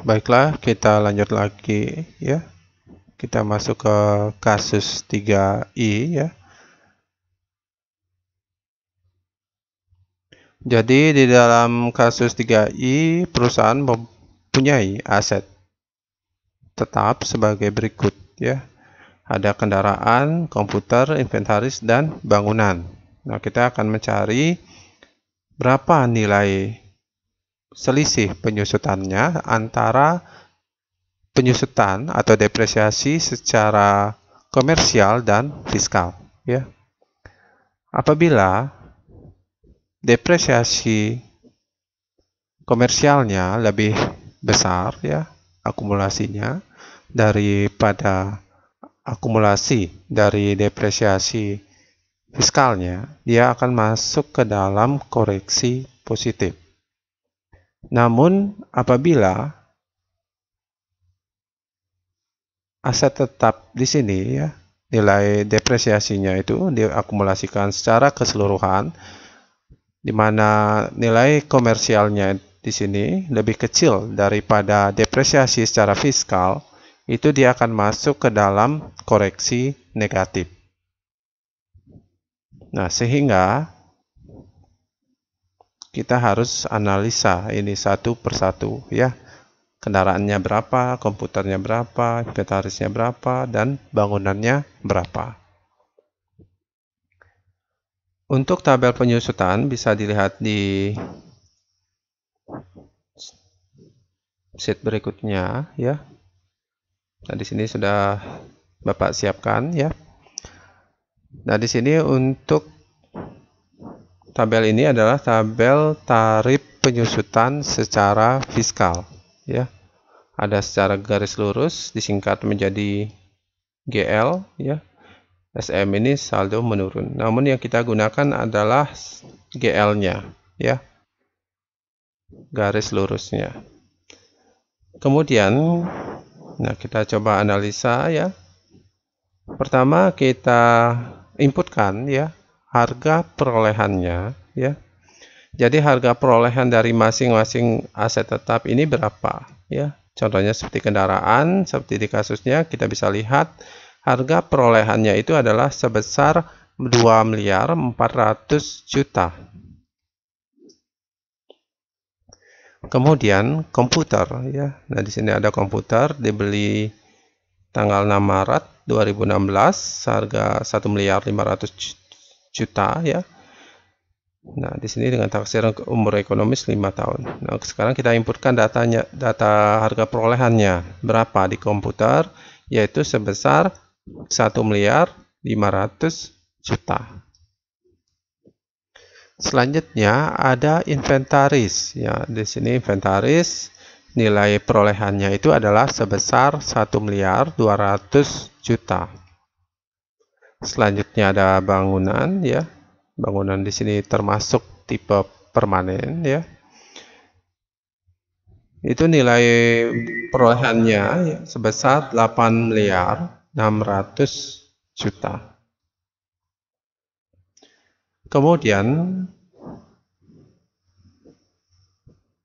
Baiklah, kita lanjut lagi ya. Kita masuk ke kasus 3I ya. Jadi di dalam kasus 3I, perusahaan mempunyai aset tetap sebagai berikut ya. Ada kendaraan, komputer, inventaris, dan bangunan. Nah, kita akan mencari berapa nilai selisih penyusutannya antara penyusutan atau depresiasi secara komersial dan fiskal ya. Apabila depresiasi komersialnya lebih besar ya akumulasinya daripada akumulasi dari depresiasi fiskalnya, dia akan masuk ke dalam koreksi positif. Namun apabila aset tetap di sini ya, nilai depresiasinya itu diakumulasikan secara keseluruhan, di mana nilai komersialnya di sini lebih kecil daripada depresiasi secara fiskal, itu dia akan masuk ke dalam koreksi negatif. Nah, sehingga kita harus analisa ini satu persatu ya. Kendaraannya berapa, komputernya berapa, inventarisnya berapa, dan bangunannya berapa. Untuk tabel penyusutan bisa dilihat di sheet berikutnya ya. Nah, di sini sudah Bapak siapkan ya. Nah, di sini untuk tabel ini adalah tabel tarif penyusutan secara fiskal ya. Ada secara garis lurus disingkat menjadi GL ya. SM ini saldo menurun. Namun yang kita gunakan adalah GL-nya ya. Garis lurusnya. Kemudian nah, kita coba analisa ya. Pertama kita inputkan ya harga perolehannya ya. Jadi harga perolehan dari masing-masing aset tetap ini berapa ya. Contohnya seperti kendaraan, seperti di kasusnya kita bisa lihat harga perolehannya itu adalah sebesar 2.400.000.000. Kemudian komputer ya. Nah, di sini ada komputer dibeli tanggal 6 Maret 2016 harga 1.500.000.000 ya. Nah, di sini dengan taksir umur ekonomis 5 tahun. Nah, sekarang kita inputkan data harga perolehannya berapa di komputer, yaitu sebesar 1.500.000.000. Selanjutnya ada inventaris ya. Di sini inventaris nilai perolehannya itu adalah sebesar 1.200.000.000. Selanjutnya ada bangunan ya. Bangunan di sini termasuk tipe permanen ya. Itu nilai perolehannya ya, sebesar 8.600.000.000. Kemudian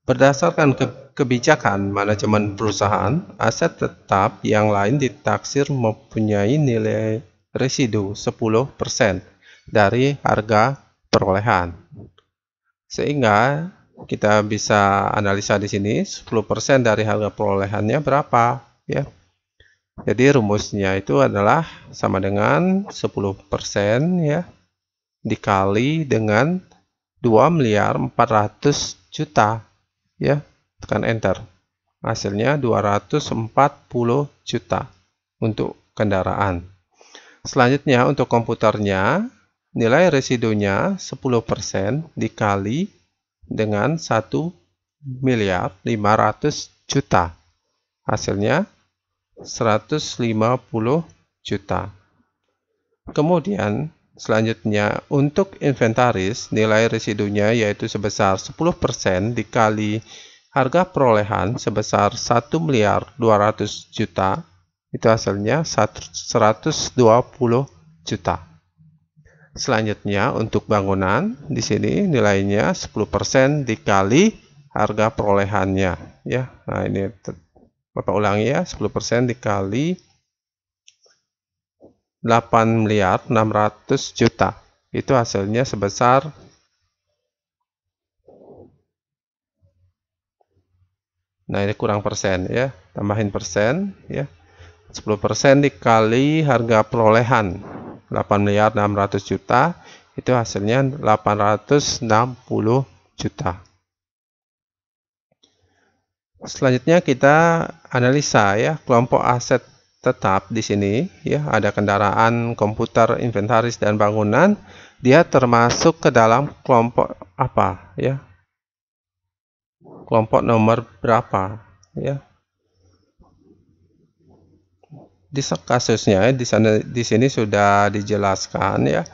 berdasarkan kebijakan manajemen perusahaan, aset tetap yang lain ditaksir mempunyai nilai residu 10% dari harga perolehan. Sehingga kita bisa analisa di sini 10% dari harga perolehannya berapa ya. Jadi rumusnya itu adalah sama dengan 10% ya dikali dengan 2.400.000.000 ya. Tekan enter. Hasilnya 240.000.000 untuk kendaraan. Selanjutnya untuk komputernya nilai residunya 10% dikali dengan 1.500.000.000. Hasilnya 150.000.000. Kemudian selanjutnya untuk inventaris nilai residunya yaitu sebesar 10% dikali harga perolehan sebesar 1.200.000.000. Itu hasilnya 120.000.000. Selanjutnya untuk bangunan di sini nilainya 10% dikali harga perolehannya ya. Nah, ini Bapak ulangi ya, 10% dikali 8.600 juta. Itu hasilnya sebesar nah ini kurang persen ya, tambahin persen ya. 10% dikali harga perolehan 8.600 juta, itu hasilnya 860 juta. Selanjutnya kita analisa ya kelompok aset tetap di sini ya, ada kendaraan, komputer, inventaris dan bangunan. Dia termasuk ke dalam kelompok apa ya? Kelompok nomor berapa ya? Di kasusnya di sini sudah dijelaskan ya.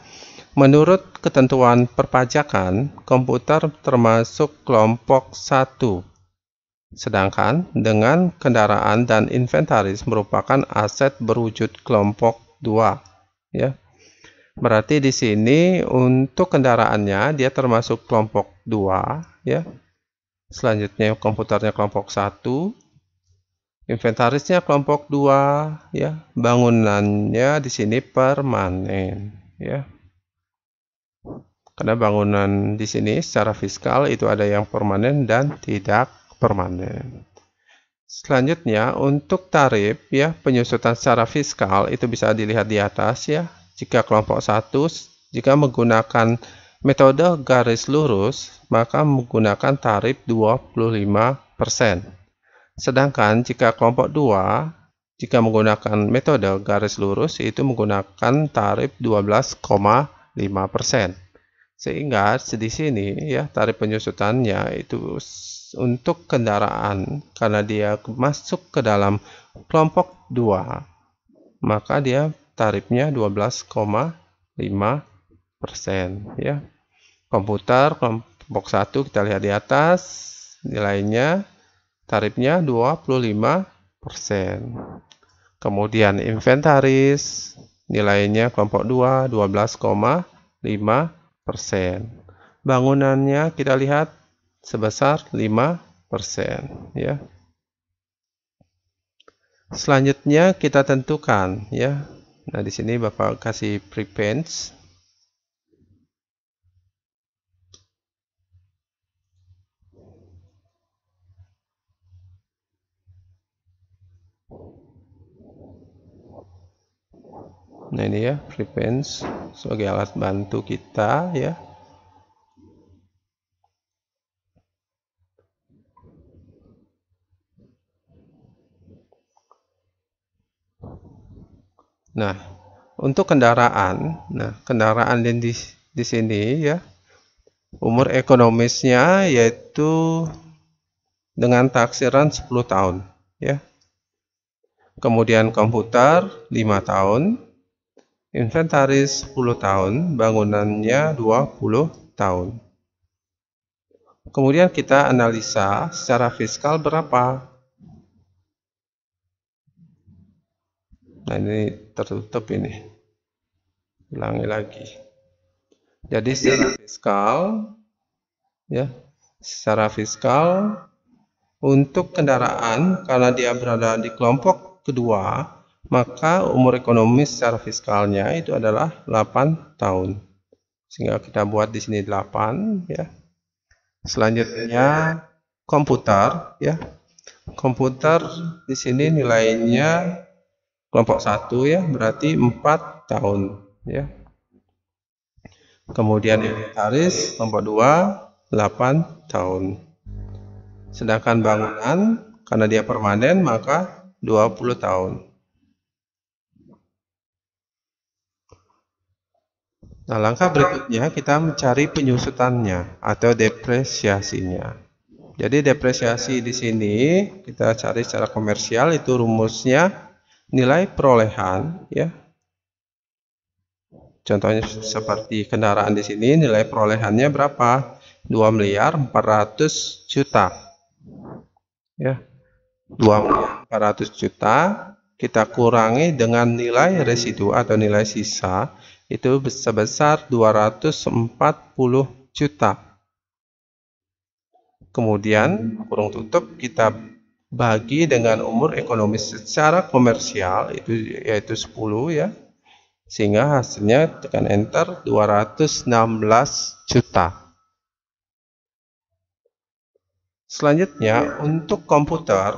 Menurut ketentuan perpajakan, komputer termasuk kelompok 1. Sedangkan dengan kendaraan dan inventaris merupakan aset berwujud kelompok 2 ya. Berarti di sini untuk kendaraannya dia termasuk kelompok 2 ya. Selanjutnya komputernya kelompok 1, inventarisnya kelompok 2 ya. Bangunannya di sini permanen ya. Karena bangunan di sini secara fiskal itu ada yang permanen dan tidak permanen. Selanjutnya untuk tarif ya, penyusutan secara fiskal itu bisa dilihat di atas ya. Jika kelompok 1 jika menggunakan metode garis lurus maka menggunakan tarif 25%. Sedangkan jika kelompok 2 jika menggunakan metode garis lurus itu menggunakan tarif 12,5%. Sehingga di sini ya tarif penyusutannya itu untuk kendaraan karena dia masuk ke dalam kelompok 2 maka dia tarifnya 12,5% ya. Komputer kelompok 1 kita lihat di atas nilainya tarifnya 25%. Kemudian inventaris nilainya kelompok 2 12,5%. Bangunannya kita lihat sebesar 5% ya. Selanjutnya kita tentukan ya. Nah, di sini Bapak kasih prepense. Nah, ini ya prepense sebagai alat bantu kita ya. Nah, untuk kendaraan, kendaraan di sini ya, umur ekonomisnya yaitu dengan taksiran 10 tahun ya. Kemudian komputer 5 tahun, inventaris 10 tahun, bangunannya 20 tahun. Kemudian kita analisa secara fiskal berapa. Nah, ini tertutup ini. Ulangi lagi. Jadi secara fiskal ya, secara fiskal untuk kendaraan karena dia berada di kelompok kedua, maka umur ekonomis secara fiskalnya itu adalah 8 tahun. Sehingga kita buat di sini 8 ya. Selanjutnya komputer ya. Komputer di sini nilainya kelompok 1 ya, berarti 4 tahun ya. Kemudian inventaris kelompok 2 8 tahun. Sedangkan bangunan karena dia permanen maka 20 tahun. Nah, langkah berikutnya kita mencari penyusutannya atau depresiasinya. Jadi depresiasi di sini kita cari secara komersial, itu rumusnya nilai perolehan ya. Contohnya seperti kendaraan di sini nilai perolehannya berapa? 2.400.000.000 ya. 2.400.000.000 kita kurangi dengan nilai residu atau nilai sisa itu sebesar 240 juta. Kemudian kurung tutup kita bagi dengan umur ekonomis secara komersial yaitu 10 ya. Sehingga hasilnya tekan enter 216 juta. Selanjutnya untuk komputer.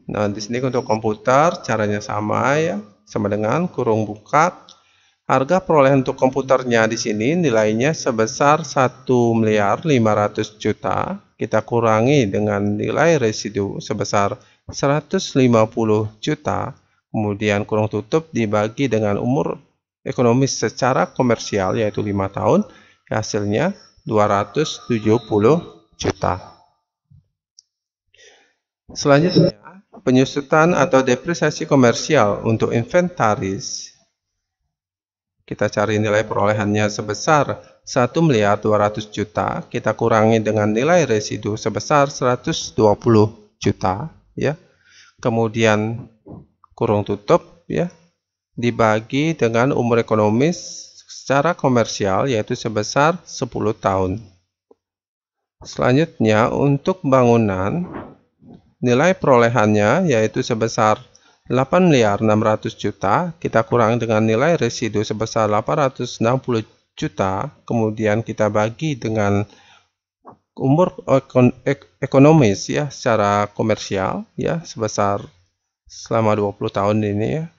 Nah, di sini untuk komputer caranya sama ya, sama dengan kurung buka. Harga perolehan untuk komputernya di sini nilainya sebesar 1.500.000.000. Kita kurangi dengan nilai residu sebesar 150 juta. Kemudian kurung tutup dibagi dengan umur ekonomis secara komersial yaitu 5 tahun. Hasilnya 270 juta. Selanjutnya, penyusutan atau depresiasi komersial untuk inventaris. Kita cari nilai perolehannya sebesar 1.200.000.000. Kita kurangi dengan nilai residu sebesar 120 juta. Ya. Kemudian kurung tutup ya, dibagi dengan umur ekonomis secara komersial yaitu sebesar 10 tahun. Selanjutnya untuk bangunan, nilai perolehannya yaitu sebesar 8.600.000.000, kita kurang dengan nilai residu sebesar 860 juta, kemudian kita bagi dengan umur ekonomis ya secara komersial ya sebesar selama 20 tahun ini ya,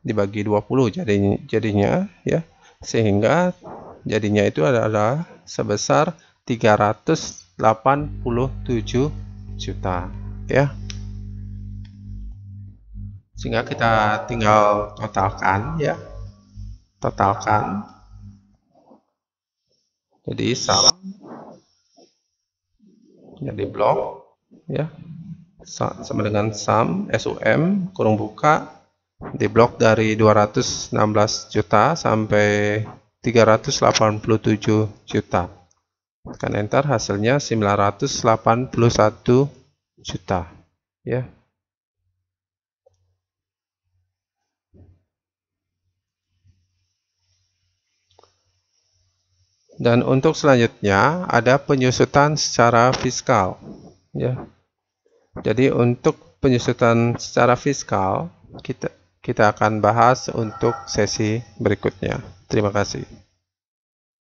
dibagi 20 jadinya ya, sehingga jadinya itu adalah sebesar 387 juta ya. Sehingga kita tinggal totalkan ya. Totalkan. Jadi sum jadi blok ya. Sama dengan sum SUM kurung buka di blok dari 216 juta sampai 387 juta. Tekan enter, hasilnya 981 juta ya. Dan untuk selanjutnya ada penyusutan secara fiskal ya. Jadi untuk penyusutan secara fiskal kita akan bahas untuk sesi berikutnya. Terima kasih.